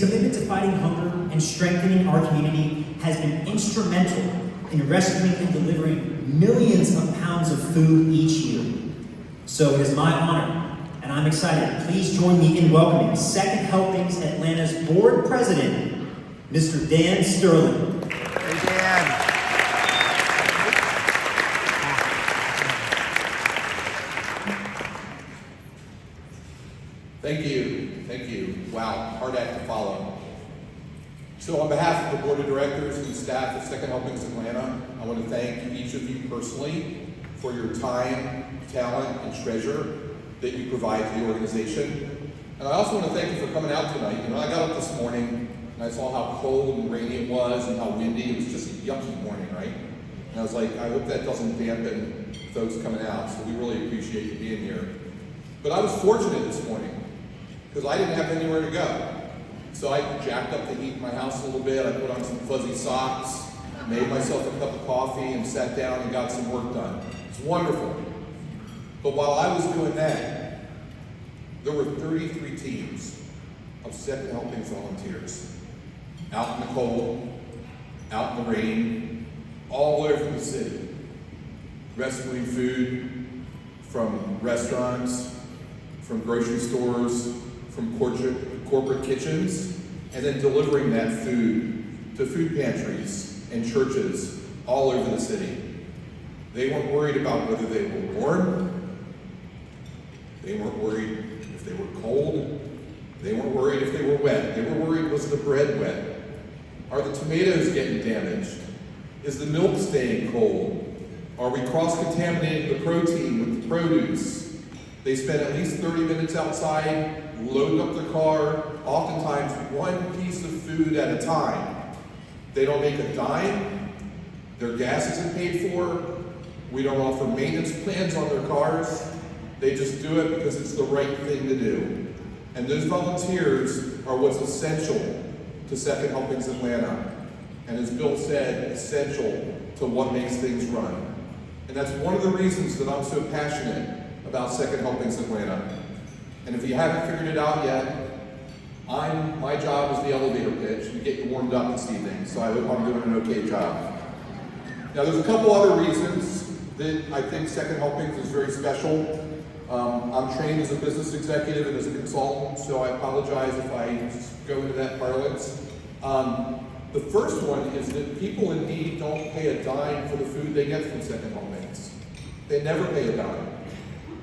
Commitment to fighting hunger and strengthening our community has been instrumental in rescuing and delivering millions of pounds of food each year. So it is my honor, and I'm excited. Please join me in welcoming Second Helpings Atlanta's board president, Mr. Dan Sterling. Hey, Dan. Thank you. Wow, hard act to follow. So on behalf of the board of directors and staff of Second Helpings Atlanta, I want to thank each of you personally for your time, talent, and treasure that you provide to the organization. And I also want to thank you for coming out tonight. You know, I got up this morning and I saw how cold and rainy it was and how windy. It was just a yucky morning, right? And I was like, I hope that doesn't dampen folks coming out. So we really appreciate you being here. But I was fortunate this morning because I didn't have anywhere to go. So I jacked up the heat in my house a little bit. I put on some fuzzy socks, made myself a cup of coffee, and sat down and got some work done. It's wonderful. But while I was doing that, there were 33 teams of Second Helpings volunteers out in the cold, out in the rain, all over the city, rescuing food from restaurants, from grocery stores, from corporate kitchens, and then delivering that food to food pantries and churches all over the city. They weren't worried about whether they were warm. They weren't worried if they were cold. They weren't worried if they were wet. They were worried, was the bread wet? Are the tomatoes getting damaged? Is the milk staying cold? Are we cross-contaminating the protein with the produce? They spend at least 30 minutes outside, load up the car, oftentimes one piece of food at a time. They don't make a dime. Their gas isn't paid for. We don't offer maintenance plans on their cars. They just do it because it's the right thing to do. And those volunteers are what's essential to Second Helpings Atlanta. And as Bill said, essential to what makes things run. And that's one of the reasons that I'm so passionate about Second Helpings Atlanta. And if you haven't figured it out yet, my job is the elevator pitch to get you warmed up this evening, so I hope I'm doing an okay job. Now there's a couple other reasons that I think Second Helpings is very special. I'm trained as a business executive and as a consultant, so I apologize if I go into that parlance. The first one is that people in need don't pay a dime for the food they get from Second Helpings. They never pay a dime.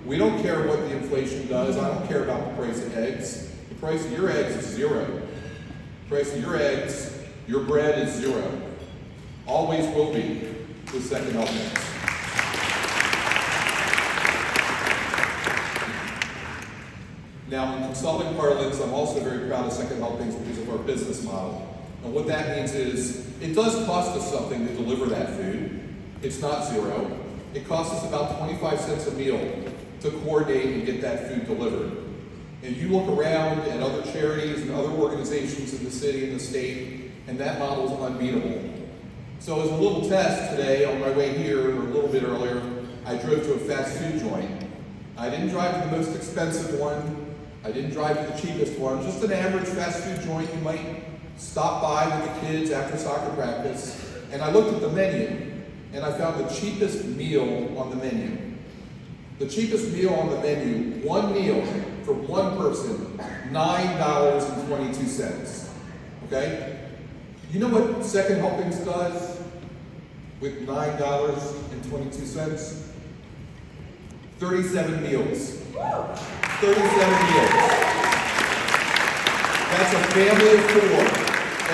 We don't care what the inflation does. I don't care about the price of eggs. The price of your eggs is zero. The price of your eggs, your bread is zero. Always will be with Second Helpings. Now, in consulting parlance, I'm also very proud of Second Helpings because of our business model. And what that means is, it does cost us something to deliver that food. It's not zero. It costs us about 25 cents a meal to coordinate and get that food delivered. And you look around at other charities and other organizations in the city and the state, and that model is unbeatable. So as a little test today, on my way here, or a little bit earlier, I drove to a fast food joint. I didn't drive to the most expensive one. I didn't drive to the cheapest one. Just an average fast food joint you might stop by with the kids after soccer practice. And I looked at the menu, and I found the cheapest meal on the menu. The cheapest meal on the menu, one meal for one person, $9.22. Okay? You know what Second Helpings does with $9.22? 37 meals. 37 meals. That's a family of four.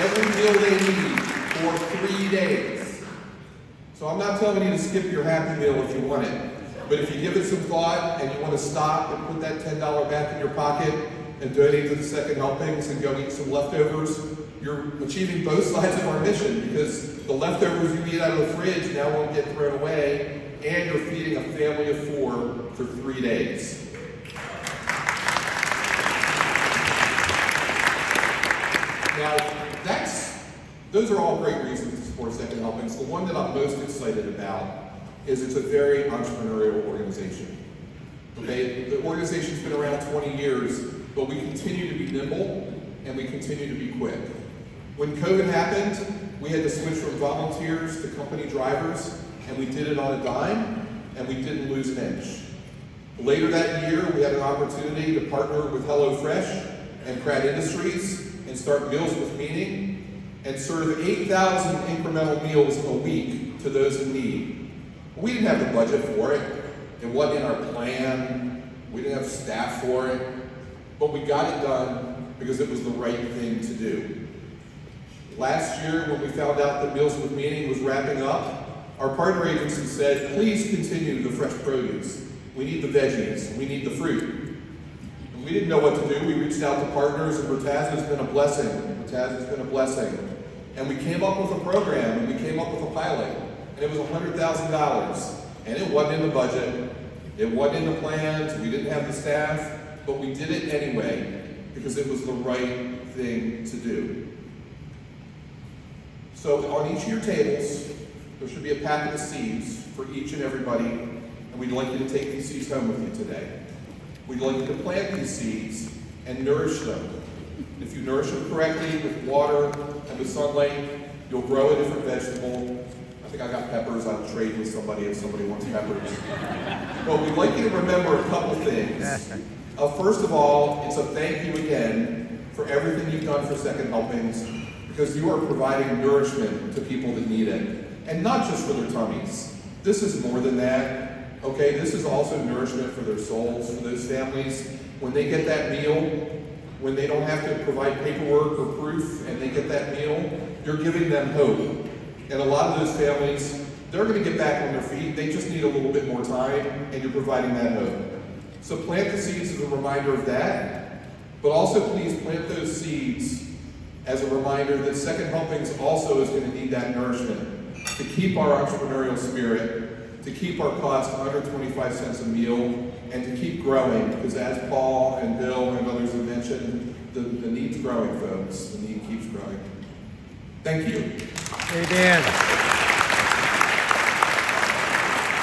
Every meal they need for 3 days. So I'm not telling you to skip your Happy Meal if you want it. But if you give it some thought and you want to stop and put that $10 back in your pocket and donate to the Second Helpings and go eat some leftovers, you're achieving both sides of our mission because the leftovers you eat out of the fridge now won't get thrown away and you're feeding a family of four for 3 days. Now, those are all great reasons to support Second Helpings. The one that I'm most excited about is it's a very entrepreneurial organization. Okay, the organization's been around 20 years, but we continue to be nimble and we continue to be quick. When COVID happened, we had to switch from volunteers to company drivers, and we did it on a dime, and we didn't lose an inch. Later that year, we had an opportunity to partner with HelloFresh and Pratt Industries and start Meals with Meaning and serve 8,000 incremental meals a week to those in need. We didn't have the budget for it. It wasn't in our plan. We didn't have staff for it. But we got it done because it was the right thing to do. Last year, when we found out that Meals with Meaning was wrapping up, our partner agency said, please continue the fresh produce. We need the veggies. We need the fruit. And we didn't know what to do. We reached out to partners, and Bertaz has been a blessing. Bertaz has been a blessing. And we came up with a program, and we came up with a pilot. And it was $100,000. And it wasn't in the budget. It wasn't in the plans. We didn't have the staff. But we did it anyway because it was the right thing to do. So on each of your tables, there should be a packet of seeds for each and everybody, and we'd like you to take these seeds home with you today. We'd like you to plant these seeds and nourish them. If you nourish them correctly with water and with sunlight, you'll grow a different vegetable. I think I got peppers. I'll trade with somebody if somebody wants peppers. But we'd like you to remember a couple things. First of all, it's a thank you again for everything you've done for Second Helpings, because you are providing nourishment to people that need it. And not just for their tummies. This is more than that, okay? This is also nourishment for their souls, for those families. When they get that meal, when they don't have to provide paperwork or proof and they get that meal, you're giving them hope. And a lot of those families, they're gonna get back on their feet. They just need a little bit more time, and you're providing that hope. So plant the seeds as a reminder of that, but also please plant those seeds as a reminder that Second Helpings also is going to need that nourishment to keep our entrepreneurial spirit, to keep our cost under 25 cents a meal, and to keep growing, because as Paul and Bill and others have mentioned, the need's growing, folks. The need keeps growing. Thank you. Hey, Dan.